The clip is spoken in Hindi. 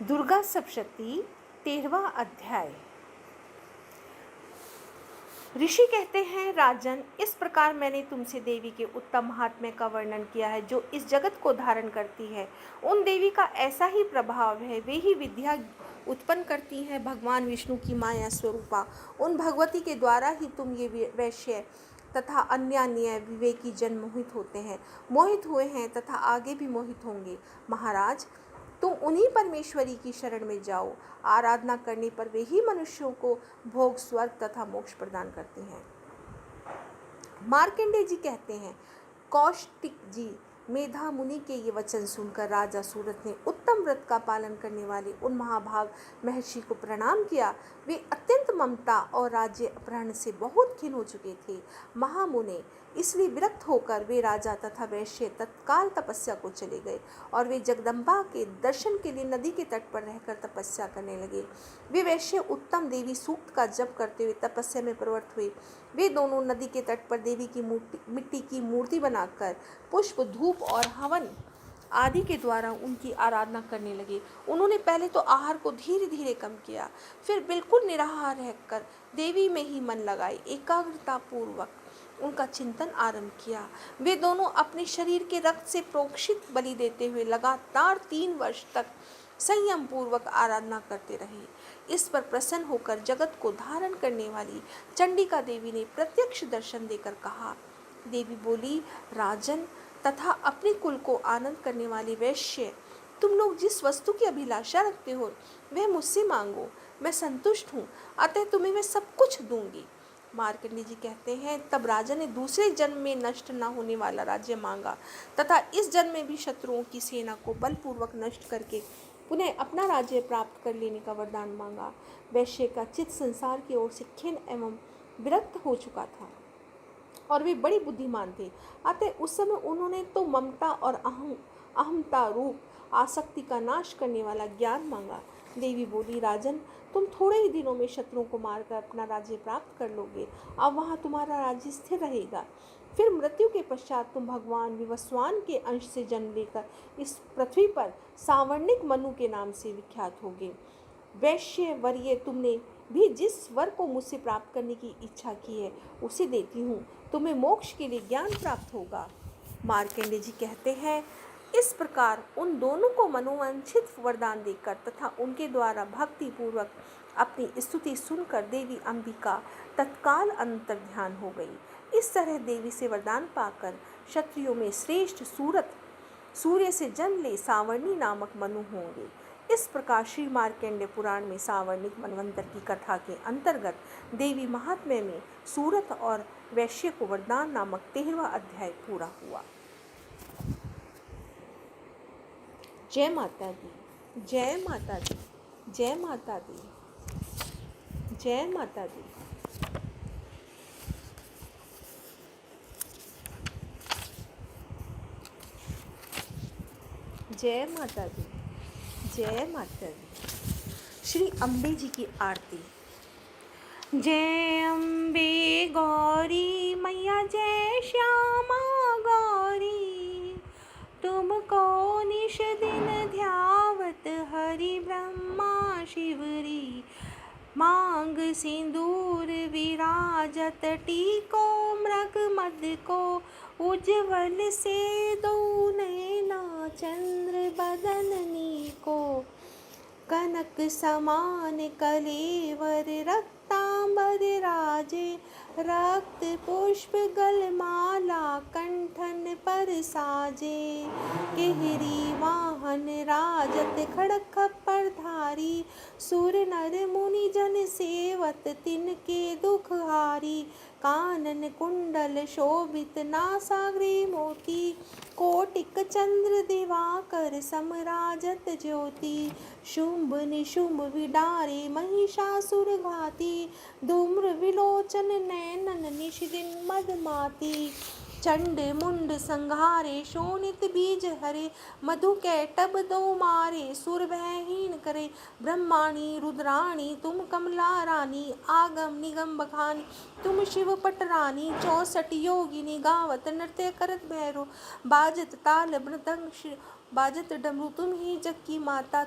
दुर्गा सप्तशती 13वां अध्याय। ऋषि कहते हैं, राजन, इस प्रकार मैंने तुमसे देवी के उत्तम महात्म्य का वर्णन किया है जो इस जगत को धारण करती है। उन देवी का ऐसा ही प्रभाव है, वे ही विद्या उत्पन्न करती हैं, भगवान विष्णु की माया स्वरूपा। उन भगवती के द्वारा ही तुम ये वैश्य तथा अन्य विवेकी जन मोहित होते हैं, मोहित हुए हैं तथा आगे भी मोहित होंगे। महाराज, तुम उन्हीं परमेश्वरी की शरण में जाओ। आराधना करने पर वे ही मनुष्यों को भोग, स्वर्ग तथा मोक्ष प्रदान करती हैं। मार्कंडेय जी कहते हैं, कौशिक जी, मेधा मुनि के ये वचन सुनकर राजा सूरत ने उत्तम व्रत का पालन करने वाले उन महाभाग महर्षि को प्रणाम किया। वे अत्यंत ममता और राज्य अपहरण से बहुत खिन्न हो चुके थे। महामुने, इसलिए विरक्त होकर वे राजा तथा वैश्य तत्काल तपस्या को चले गए और वे जगदम्बा के दर्शन के लिए नदी के तट पर रहकर तपस्या करने लगे। वे वैश्य उत्तम देवी सूक्त का जप करते हुए तपस्या में प्रवृत्त हुए। वे दोनों नदी के तट पर देवी की मिट्टी की मूर्ति बनाकर पुष्प, धूप और हवन आदि के द्वारा उनकी आराधना करने लगे। उन्होंने पहले तो आहार को धीरे धीरे कम किया, फिर बिल्कुल निराहार रहकर देवी में ही मन लगाए एकाग्रता पूर्वक उनका चिंतन आरंभ किया। वे दोनों अपने शरीर के रक्त से प्रोक्षित बलि देते हुए लगातार 3 वर्ष तक संयम पूर्वक आराधना करते रहे। इस पर प्रसन्न होकर जगत को धारण करने वाली चंडिका देवी ने प्रत्यक्ष दर्शन देकर कहा। देवी बोली, राजन तथा अपने कुल को आनंद करने वाले वैश्य, तुम लोग जिस वस्तु की अभिलाषा रखते हो वह मुझसे मांगो, मैं संतुष्ट हूँ, अतः तुम्हें मैं सब कुछ दूंगी। मार्कंडेय जी कहते हैं, तब राजा ने दूसरे जन्म में नष्ट न होने वाला राज्य मांगा तथा इस जन्म में भी शत्रुओं की सेना को बलपूर्वक नष्ट करके पुनः अपना राज्य प्राप्त कर लेने का वरदान मांगा। वैश्य का चित्त संसार की ओर से खिन्न एवं विरक्त हो चुका था और वे बड़े बुद्धिमान थे, अतः उस समय उन्होंने तो ममता और अहमता रूप आसक्ति का नाश करने वाला ज्ञान मांगा। देवी बोली, राजन, तुम थोड़े ही दिनों में शत्रुओं को मारकर अपना राज्य प्राप्त कर लोगे। अब वहाँ तुम्हारा राज्य स्थिर रहेगा। फिर मृत्यु के पश्चात तुम भगवान विवस्वान के अंश से जन्म लेकर इस पृथ्वी पर सावर्णिक मनु के नाम से विख्यात होगे। वैश्य वर्य, तुमने भी जिस वर को मुझसे प्राप्त करने की इच्छा की है उसे देती हूँ, तुम्हें मोक्ष के लिए ज्ञान प्राप्त होगा। मार्कंडेय जी कहते हैं, इस प्रकार उन दोनों को मनोवांछित वरदान देकर तथा उनके द्वारा भक्ति पूर्वक अपनी स्तुति सुनकर देवी अंबिका तत्काल अंतर ध्यान हो गई। इस तरह देवी से वरदान पाकर क्षत्रियों में श्रेष्ठ सूर्य से जन्म ले सावर्णी नामक मनु होंगे। इस प्रकार श्री मार्कंडेय पुराण में सावर्णिक मनवंतर की कथा के अंतर्गत देवी महात्म्य में सूरत और वैश्य को वरदान नामक 13वां अध्याय पूरा हुआ। जय माता दी, जय माता दी, जय माता दी, जय माता दी। जय माता दी, जय माता दी। श्री अम्बे जी की आरती। जय अम्बे गौरी मैया, जय श्यामा गौरी, तुमको निश दिन ध्यावत हरि ब्रह्मा शिवरी। मांग सिंदूर विराजत टीको, मृग मद को उज्ज्वल से दो नैना चंद्र बदननी को। कनक समान कलेवर रक्तांबर राजे, रक्त पुष्प गलमाला कंठन पर साजे। केहरी वाहन राजत खड़ग खप्पर धारी, सुर नर मुनि जन सेवत तिनके दुख हारी। कानन कुंडल शोभित नासाग्रे मोती, कोटिक चंद्र दिवाकर समराजत ज्योति। शुंभ निशुंभ विडारे महिषासुर घाती, धूम्र विलोचन नैनन निशिदिन मदमाती। चंड मुंड संहारे शोणित बीज हरे, मधु कैटभ दो मारे सुर भयहीन करे। ब्रह्माणी रुद्राणी तुम कमला रानी, आगम निगम बखानी तुम शिव पटरानी। 64 योगिनी गावत नृत्य करत भैरो, बाजत ताल मृदंग बाजत डमरू तुम ही जग की माता।